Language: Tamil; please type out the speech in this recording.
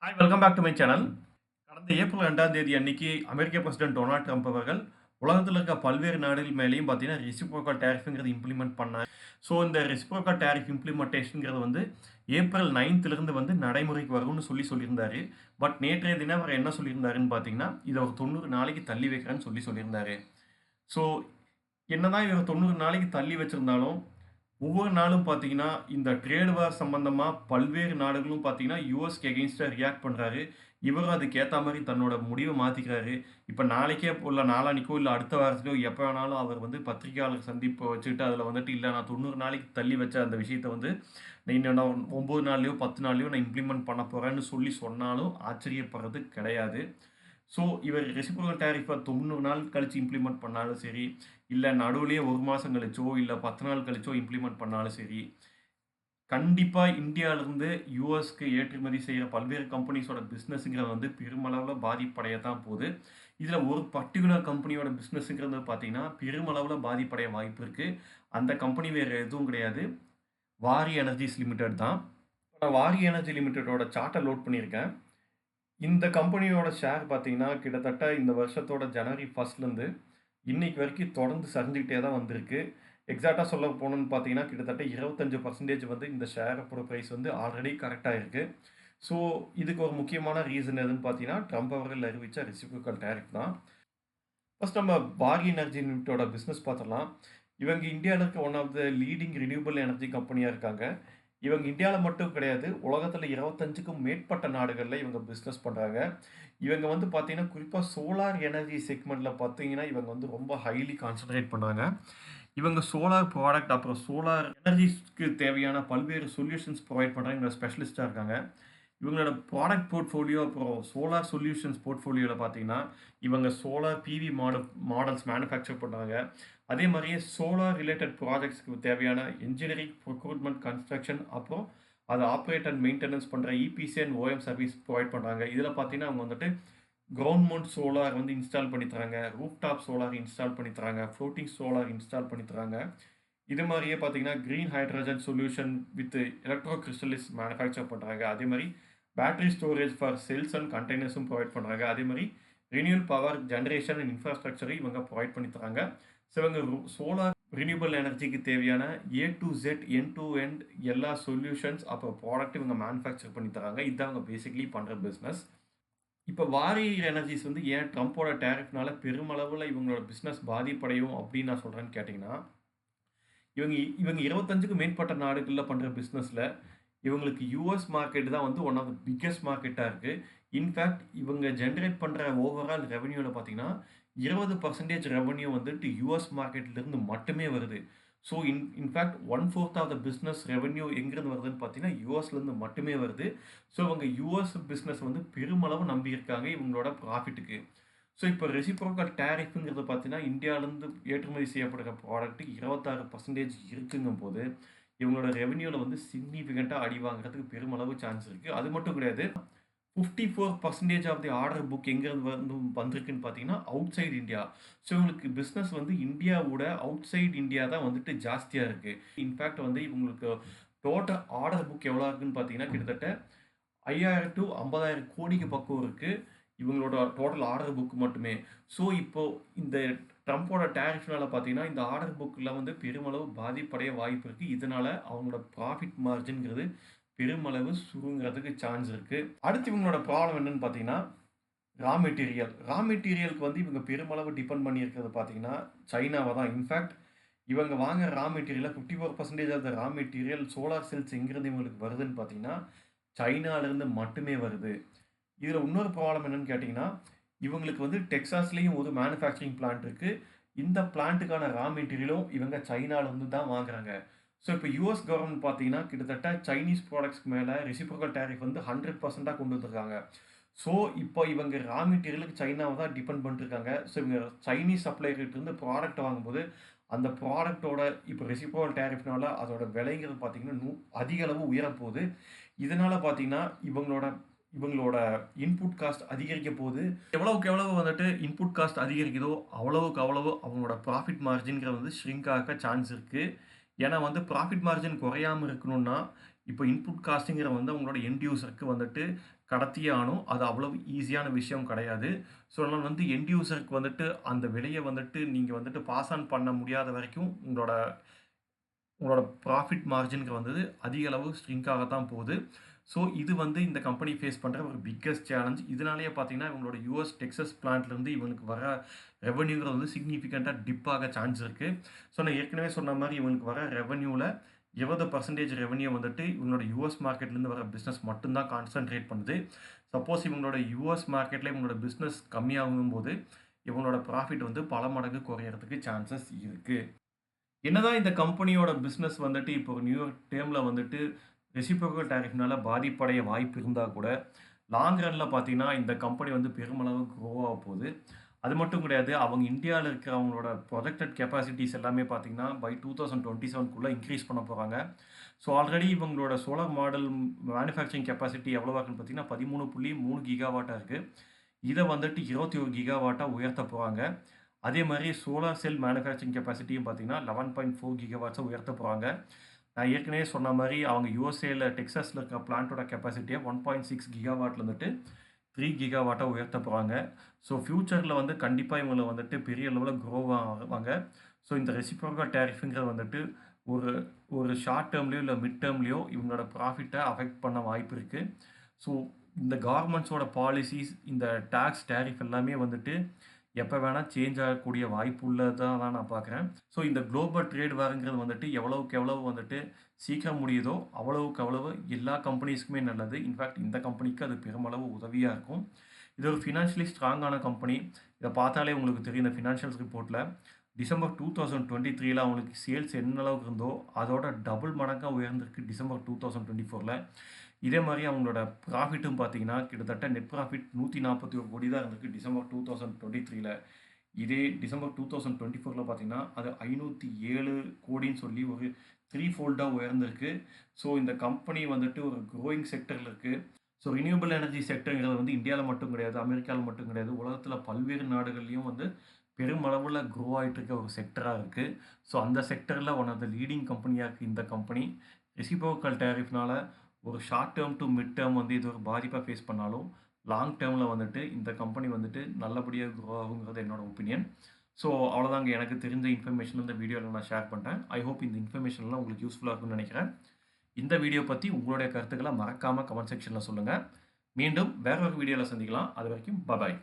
Hi welcome back to my channel. கடந்த ஏப்ரல் 2ஆம் தேதி அன்னைக்கு அமெரிக்க பிரசிடென்ட் டொனால்ட் ட்ரம்ப் அவர்கள் உலகத்தில் இருக்க பல்வேறு நாடுகள் மேலேயும் பார்த்தீங்கன்னா ரெசிப்ரோக்கல் டேரிஃப்ங்கிறது இம்ப்ளிமெண்ட் பண்ணார். ஸோ இந்த ரெசிப்ரோக்கல் டேரிஃப் இம்ப்ளிமெண்டேஷன்ங்கிறது வந்து ஏப்ரல் 9th வந்து நடைமுறைக்கு வரும்னு சொல்லியிருந்தாரு. பட் நேற்றைய தினம் அவர் என்ன சொல்லியிருந்தாருன்னு பார்த்தீங்கன்னா, இதை ஒரு 90 நாளைக்கு தள்ளி வைக்கிறேன்னு சொல்லியிருந்தாரு. ஸோ என்னதான் இவர் 90 நாளைக்கு தள்ளி வச்சிருந்தாலும் ஒவ்வொரு நாளும் பார்த்தீங்கன்னா, இந்த ட்ரேட் வார் சம்பந்தமா பல்வேறு நாடுகளும் பார்த்தீங்கன்னா, யுஎஸ்க்கு எகெயின்ஸ்டா ரியாக்ட் பண்றாரு. இவரும் அதுக்கு ஏத்த மாரி தன்னோட முடிவ மாத்திக்கிறாரு. இப்ப நாளைக்கே இல்ல நாளான்னைக்கோ, இல்ல அடுத்த வாரத்திலயோ எப்ப வேணாலும் அவர் வந்து பத்திரிகையாளர் சந்திப்பு வச்சுக்கிட்டு, அதில வந்துட்டு இல்ல நான் 90 நாளைக்கு தள்ளி வச்ச அந்த விஷயத்த வந்து இன்னும் நான் 9 நாள்லயோ, 10 நாள்லயோ நான் இம்ப்ளிமெண்ட் பண்ண போறேன்னு சொன்னாலும் ஆச்சரியப்படுறது கிடையாது. ஸோ இவர் ரெசிப்ரோக்கல் டாரிஃப 90 நாள் கழிச்சு இம்ப்ளிமெண்ட் பண்ணாலும் சரி, இல்ல நடுவுலயே 1 மாசம் கழிச்சோ, இல்ல 10 நாள் கழிச்சோ இம்ப்ளிமெண்ட் பண்ணாலும் சரி, கண்டிப்பா இந்தியாவிலிருந்து யுஎஸ்க்கு ஏற்றுமதி செய்ற பல்வேறு கம்பெனிஸோட பிசினஸ்ங்கிறது வந்து பெருமளவுல பாதிப்படைய தான் போது. இதுல ஒரு பர்ட்டிகுலர் கம்பெனியோட பிசினஸ்ங்கிறது பார்த்தீங்கன்னா, பெருமளவுல பாதிப்படைய வாய்ப்பு இருக்கு. அந்த கம்பெனி வேற எதுவும் கிடையாது. வாரி எனர்ஜிஸ் லிமிடெட் தான். நான் வாரி எனர்ஜி லிமிடெடோட சார்ட்ட லோட் பண்ணியிருக்கேன். இந்த கம்பெனியோட ஷேர் பார்த்தீங்கன்னா, கிட்டத்தட்ட இந்த வருஷத்தோட ஜனவரி 1லேருந்து இன்னைக்கு வரைக்கும் தொடர்ந்து சரிஞ்சுக்கிட்டே தான் வந்திருக்கு. எக்ஸாக்ட்டா சொல்ல போணும்னு பார்த்தீங்கன்னா, கிட்டத்தட்ட 25% வந்து இந்த ஷேரோட பிரைஸ் வந்து ஆல்ரெடி கரெக்ட்டா இருக்கு. ஸோ, இதுக்கு ஒரு முக்கியமான ரீசன் எதுன்னு பார்த்தீங்கன்னா, ட்ரம்ப் அவர்கள் அறிவிச்ச ரெசிப்ரோக்கல் டாரிஃப் தான். ஃபர்ஸ்ட் நம்ம பாரதி எனர்ஜி லிமிட்டோட பிசினஸ் பார்த்துடலாம். இவங்க இந்தியால இருக்க one of the leading renewable energy கம்பெனியா இருக்காங்க. இவங்க இந்தியால மட்டும் கிடையாது. உலகத்துல 25க்கும் மேற்பட்ட நாடுகள்ல இவங்க பிசினஸ் பண்றாங்க. இவங்க வந்து பார்த்தீங்கன்னா, குறிப்பா சோலார் எனர்ஜி செக்மென்ட்ல பார்த்தீங்கன்னா, இவங்க வந்து ரொம்ப ஹைலி கான்சன்ட்ரேட் பண்றாங்க. இவங்க சோலார் ப்ராடக்ட் அப்புறம் சோலார் எனர்ஜிஸ்க்கு தேவையான பல்வேறு சொல்யூஷன்ஸ் ப்ரொவைட் பண்றாங்க. இவங்க ஸ்பெஷலிஸ்ட்டா இருக்காங்க. இவங்களோட ப்ராடக்ட் போர்ட்ஃபோலியோ அப்புறம் சோலார் சொல்யூஷன்ஸ் போர்ட்ஃபோலியோல பார்த்தீங்கன்னா, இவங்க சோலார் பிவி மாடல்ஸ் மேனுஃபேக்சர் பண்றாங்க. அதே மாரியே சோலார் ரிலேட்டட் ப்ராஜெக்ட்ஸ்க்கு தேவையான என்ஜினியரிங், ப்ரொக்யூர்மென்ட், கன்ஸ்ட்ரக்ஷன் அப்புறம் அத ஆப்பரேட் அண்ட் மெயின்டனன்ஸ் பண்ற EPC and OEM service provide பண்றாங்க. இதில பார்த்தீங்கன்னா, அவங்க வந்துட்டு கிரவுண்ட் மவுண்ட் சோலார் வந்து இன்ஸ்டால் பண்ணி தராங்க. ரூஃப் டாப் சோலார் இன்ஸ்டால் பண்ணி தராங்க. ஃப்ளோட்டிங் சோலார் இன்ஸ்டால் பண்ணி தராங்க. இது மாரியே பார்த்தீங்கன்னா, green hydrogen solution with electrolysers manufacture பண்றாங்க. அதே மாரி battery storage for cells and கண்டெய்னர்ஸும் ப்ரொவைட் பண்றாங்க. அதே மாரி ரினியூவல் பவர் ஜெனரேஷன் அண்ட் இன்ஃப்ராஸ்ட்ரக்சரையும் இவங்க ப்ரொவைட் பண்ணி தராங்க. ஸோ இவங்க சோலார் ரினியூவபிள் எனர்ஜிக்கு தேவையான A to Z end to end எல்லா சொல்யூஷன்ஸ் அப்புறம் ப்ராடக்ட் இவங்க மேனுஃபேக்சர் பண்ணி தராங்க. இதுதான் அவங்க பேசிக்கலி பண்ற பிசினஸ். இப்ப வாரி எனர்ஜிஸ் வந்து ஏன் ட்ரம்போட டாரிஃப்னால பெருமளவுல இவங்களோட பிசினஸ் பாதிப்படையும் அப்படின்னு நான் சொல்றேன்னு கேட்டீங்கன்னா, இவங்க இவங்க 25க்கும் மேற்பட்ட நாடுகள்ல பண்ற பிசினஸ்ல இவங்களுக்கு யுஎஸ் மார்க்கெட் தான் வந்து ஒன் ஆஃப் த பிக்கெஸ்ட் மார்க்கெட்டா இருக்கு. இன்ஃபேக்ட் இவங்க ஜெனரேட் பண்ற ஓவரால் ரெவென்யூல பார்த்தீங்கன்னா, 20% ரெவென்யூ வந்துட்டு யுஎஸ் மார்க்கெட்ல இருந்து மட்டுமே வருது. So in fact 1/4 of the business revenue எங்கிருந்து வருதுன்னு பார்த்தீங்கன்னா, யுஎஸ்ல இருந்து மட்டுமே வருது. ஸோ இவங்க யுஎஸ் பிசினஸ் வந்து பெருமளவு நம்பியிருக்காங்க இவங்களோட ப்ராஃபிட்டுக்கு. ஸோ இப்போ ரெசிப்ரோக்கல் டாரிஃப்ங்கிறது பார்த்தீங்கன்னா, இந்தியாவிலேருந்து ஏற்றுமதி செய்யப்படுற ப்ராடக்ட் 26% இருக்குங்கும்போது, இவங்களோட ரெவென்யூல வந்து சிக்னிஃபிகன்ட்டா அடி வாங்குறதுக்கு பெருமளவு சான்ஸ் இருக்கு. அது மட்டும் கிடையாது. 54% ஆஃப் தி ஆர்டர் புக் எங்கேருந்து வந்திருக்குன்னு பார்த்தீங்கன்னா, அவுட் சைட் இந்தியா. ஸோ இவங்களுக்கு பிசினஸ் வந்து இந்தியாவோட அவுட் சைட் இந்தியா தான் வந்துட்டு ஜாஸ்தியா இருக்கு. இன்ஃபேக்ட் வந்து இவங்களுக்கு டோட்டல் ஆர்டர் புக் எவ்வளோ இருக்குன்னு பார்த்தீங்கன்னா, கிட்டத்தட்ட 5000 டூ 50,000 கோடிக்கு பக்கம் இருக்கு. இவங்களோட டோட்டல் ஆர்டர் புக் மட்டுமே. ஸோ இப்போ இந்த ட்ரம்போட டாரிஃப்னால பார்த்தீங்கன்னா, இந்த ஆர்டர் புக்ல வந்து பெருமளவு பாதிப்படைய வாய்ப்பு இருக்கு. இதனால அவங்களோட ப்ராஃபிட் மார்ஜின்ங்கிறது பெருமளவு சுருங்குறதுக்கு சான்ஸ் இருக்கு. அடுத்து இவங்களோட ப்ராப்ளம் என்னன்னு பார்த்தீங்கன்னா, ரா மெட்டீரியல். ரா மெட்டீரியலுக்கு வந்து இவங்க பெருமளவு டிபெண்ட் பண்ணி இருக்கிறது பார்த்தீங்கன்னா, சைனாவ தான். இன்ஃபேக்ட் இவங்க வாங்குற ரா மெட்டீரியல்ல 54% of the raw material solar cells எங்கிருந்து இவங்களுக்கு வருதுன்னு பார்த்தீங்கன்னா, சைனாலேருந்து மட்டுமே வருது. இதில இன்னொரு ப்ராப்ளம் என்னன்னு கேட்டீங்கன்னா, இவங்களுக்கு வந்து டெக்சாஸ்லயும் ஒரு மேனுஃபேக்சரிங் பிளான்ட் இருக்கு. இந்த பிளான்ட்டுக்கான ரா மெட்டீரியலும் இவங்க சைனாலருந்து தான் வாங்குறாங்க. ஸோ இப்போ யுஎஸ் கவர்ன்மென்ட் பார்த்தீங்கன்னா, கிட்டத்தட்ட சைனீஸ் ப்ராடக்ட்ஸ்க்கு மேல ரெசிப்ரோக்கல் டாரிஃப் வந்து 100%ஆ கொண்டு வந்திருக்காங்க. ஸோ இப்போ இவங்க ரா மெட்டீரியலுக்கு சைனாவ தான் டிபெண்ட் பண்ணிட்டுருக்காங்க. ஸோ இவங்க சைனீஸ் சப்ளையர்கிட்ட இருந்து ப்ராடக்ட் வாங்கும்போது, அந்த ப்ராடக்ட்டோட இப்போ ரெசிப்ரோக்கல் டாரிஃப்னால அதோட விலைங்கிறது பார்த்தீங்கன்னா, அதிக அளவு உயரப்போகுது. இதனால பார்த்தீங்கன்னா, இவங்களோட இவங்களோட இன்புட் காஸ்ட் அதிகரிக்க போது. எவ்வளவுக்கு எவ்வளவு வந்துட்டு இன்புட் காஸ்ட் அதிகரிக்குதோ, அவ்வளவுக்கு அவ்வளவு அவங்களோட ப்ராஃபிட் மார்ஜின்ங்கிறது வந்து ஷ்ரிங்க் ஆக சான்ஸ் இருக்கு. ஏன்னா வந்து ப்ராஃபிட் மார்ஜின் குறையாம இருக்கணும்னா, இப்போ இன்புட் காஸ்ட்டுங்கிற வந்து உங்களோட எண்ட் யூசருக்கு வந்துட்டு கடத்தியே ஆகணும். அது அவ்வளவு ஈஸியான விஷயம் கிடையாது. ஸோ, அதனால வந்து எண்ட் யூசருக்கு வந்துட்டு அந்த விலைய வந்துட்டு நீங்க வந்துட்டு பாஸ் ஆன் பண்ண முடியாத வரைக்கும் உங்களோட உங்களோட ப்ராஃபிட் மார்ஜின்ங்கிறது வந்து அதிக அளவு ஷ்ரிங்க் ஆகத்தான் போகுது. ஸோ, இது வந்து இந்த கம்பெனி ஃபேஸ் பண்ற ஒரு பிக்கஸ்ட் சேலஞ்ச். இதனாலேயே பார்த்தீங்கன்னா, இவங்களோட யுஎஸ் டெக்சாஸ் பிளான்ட்லேருந்து இவங்களுக்கு வர ரெவென்யூங்கிறது வந்து சிக்னிஃபிகன்ட்டா டிப் ஆக சான்ஸ் இருக்கு. ஸோ, நான் ஏற்கனவே சொன்ன மாரி இவங்களுக்கு வர ரெவென்யூல 20% ரெவென்யூ வந்துட்டு இவங்களோட யுஎஸ் மார்க்கெட்லேருந்து வர பிசினஸ் மட்டும் தான் கான்சன்ட்ரேட் பண்ணுது. சப்போஸ் இவங்களோட யுஎஸ் மார்க்கெட்ல இவங்களோட பிசினஸ் கம்மியாகும்போது, இவங்களோட ப்ராஃபிட் வந்து பல மடங்கு குறையறதுக்கு சான்சஸ் இருக்கு. என்னதான் இந்த கம்பெனியோட பிசினஸ் வந்துட்டு இப்போ நியூ டேர்ம்ல வந்துட்டு ரெசிப்ரோகல் டாரிஃப்னால பாதிப்படைய வாய்ப்பு இருந்தா கூட, லாங் ரன்ல பார்த்தீங்கன்னா, இந்த கம்பெனி வந்து பெருமளவு க்ரோ ஆக போகுது. அது மட்டும் கிடையாது, அவங்க இந்தியால இருக்கிற அவங்களோட ப்ரொஜெக்டட் கெப்பாசிட்டிஸ் எல்லாமே பார்த்தீங்கன்னா, பை 2027க்குள்ள இன்கிரீஸ் பண்ண போறாங்க. ஸோ, ஆல்ரெடி இவங்களோட சோலார் மாடல் மேனுஃபேக்சரிங் கெப்பாசிட்டி எவ்வளவா இருக்குன்னு பார்த்தீங்கன்னா, 13.3 கிகாவாட்டா இருக்கு. இத வந்துட்டு 21 கிகாவாட்டா உயர்த்த போறாங்க. அதே மாரி சோலார் செல் மேனுஃபேக்சரிங் கெப்பாசிட்டியும் பார்த்தீங்கன்னா, 11.4 கிகாவாட்ஸா உயர்த்த போறாங்க. நான் ஏற்கனவே சொன்ன மாரி அவங்க யுஎஸ்ஏல டெக்சாஸ்ல இருக்கிற பிளான்ட்டோட கெப்பாசிட்டிய 1.6 கிகாவாட்ல இருந்துட்டு 3 கிகாவாட்டா உயர்த்த போறாங்க. ஸோ ஃபியூச்சர்ல வந்து கண்டிப்பா இவங்கள வந்துட்டு பெரிய லெவல்ல க்ரோ ஆவாங்க. ஸோ இந்த ரெசிப்ரோகல் டாரிஃப்ங்கிறது வந்துட்டு ஒரு ஒரு ஷார்ட் டெர்ம்லயோ இல்ல மிட் டெர்ம்லயோ இவங்களோட ப்ராஃபிட்ட அஃபெக்ட் பண்ண வாய்ப்பு இருக்கு. ஸோ இந்த கவர்மெண்ட்ஸோட பாலிசிஸ், இந்த டாக்ஸ் டாரிஃப் எல்லாமே வந்துட்டு எப்ப வேணா சேஞ்ச் ஆகக்கூடிய வாய்ப்பு உள்ளதா தான் நான் பார்க்குறேன். ஸோ இந்த குளோபல் ட்ரேட் வார்ங்கிறது வந்துட்டு எவ்வளவுக்கு எவ்வளவு வந்துட்டு சீக்கிரம் முடியுதோ, அவ்வளவுக்கு அவ்வளவு எல்லா கம்பெனிஸ்க்குமே நல்லது. இன்ஃபாக்ட் இந்த கம்பெனிக்கு அது பெருமளவு உதவியா இருக்கும். இது ஒரு ஃபினான்ஷியலி ஸ்ட்ராங்கான கம்பெனி. இத பார்த்தாலே உங்களுக்கு தெரியும் இந்த ஃபினான்ஷியல்ஸ் ரிப்போர்ட்ல. டிசம்பர் 2023ல அவங்களுக்கு சேல்ஸ் என்ன அளவுக்கு இருந்தோ, அதோட டபுள் மடங்கா உயர்ந்திருக்கு டிசம்பர் 2024ல. இதே மாரி அவங்களோட ப்ராஃபிட்டும் பார்த்தீங்கன்னா, கிட்டத்தட்ட நெட் ப்ராஃபிட் 141 கோடி தான் இருந்திருக்கு டிசம்பர் 2023ல. இதே டிசம்பர் 2024ல பார்த்தீங்கன்னா, அது 507 கோடின்னு சொல்லி ஒரு 3 ஃபோல்டா உயர்ந்திருக்கு. ஸோ இந்த கம்பெனி வந்துட்டு ஒரு குரோயிங் செக்டர்ல இருக்கு. ஸோ ரினியூவபிள் எனர்ஜி செக்டர்ங்கிறது வந்து இந்தியால மட்டும் கிடையாது, அமெரிக்கால மட்டும் கிடையாது. உலகத்தில பல்வேறு நாடுகள்லயும் வந்து பெருமளவுல க்ரோ ஆயிட்டு இருக்க ஒரு செக்டரா இருக்கு. ஸோ அந்த செக்டர்ல ஒன் ஆஃப் த லீடிங் கம்பெனியா இருக்கு இந்த கம்பெனி. ரெசிப்ரோகல் டாரிஃப்னால ஒரு short term to mid term வந்து இது ஒரு பாதிப்பா ஃபேஸ் பண்ணாலும், லாங் டெர்ம்ல வந்துட்டு இந்த கம்பெனி வந்துட்டு நல்லபடியா க்ரோ ஆகுங்கிறது என்னோட ஒப்பீனியன். ஸோ அவ்வளோதாங்க எனக்கு தெரிஞ்ச இன்ஃபர்மேஷன் இந்த வீடியோல நான் ஷேர் பண்ட்டேன். ஐ ஹோப் இந்த இன்ஃபர்மேஷன்லாம் உங்களுக்கு யூஸ்ஃபுல்லா இருக்கும்னு நினைக்கிறேன். இந்த வீடியோ பத்தி உங்களுடைய கருத்துக்கள மறக்காம கமெண்ட் செக்ஷன்ல சொல்லுங்க. மீண்டும் வேற ஒரு வீடியோல சந்திக்கலாம். அதுவரைக்கும் பாய்.